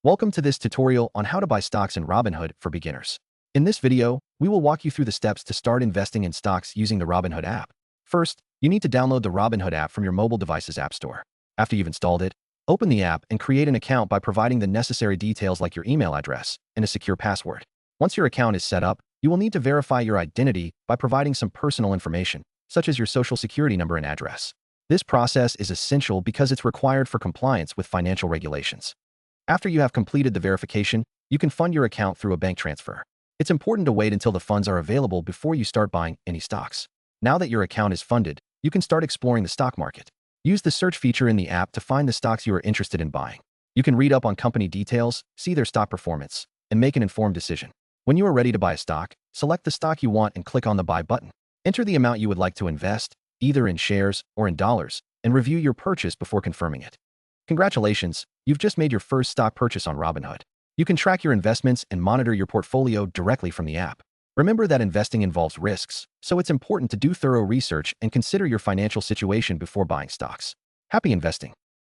Welcome to this tutorial on how to buy stocks in Robinhood for beginners. In this video, we will walk you through the steps to start investing in stocks using the Robinhood app. First, you need to download the Robinhood app from your mobile device's app store. After you've installed it, open the app and create an account by providing the necessary details like your email address and a secure password. Once your account is set up, you will need to verify your identity by providing some personal information, such as your social security number and address. This process is essential because it's required for compliance with financial regulations. After you have completed the verification, you can fund your account through a bank transfer. It's important to wait until the funds are available before you start buying any stocks. Now that your account is funded, you can start exploring the stock market. Use the search feature in the app to find the stocks you are interested in buying. You can read up on company details, see their stock performance, and make an informed decision. When you are ready to buy a stock, select the stock you want and click on the Buy button. Enter the amount you would like to invest, either in shares or in dollars, and review your purchase before confirming it. Congratulations, you've just made your first stock purchase on Robinhood. You can track your investments and monitor your portfolio directly from the app. Remember that investing involves risks, so it's important to do thorough research and consider your financial situation before buying stocks. Happy investing!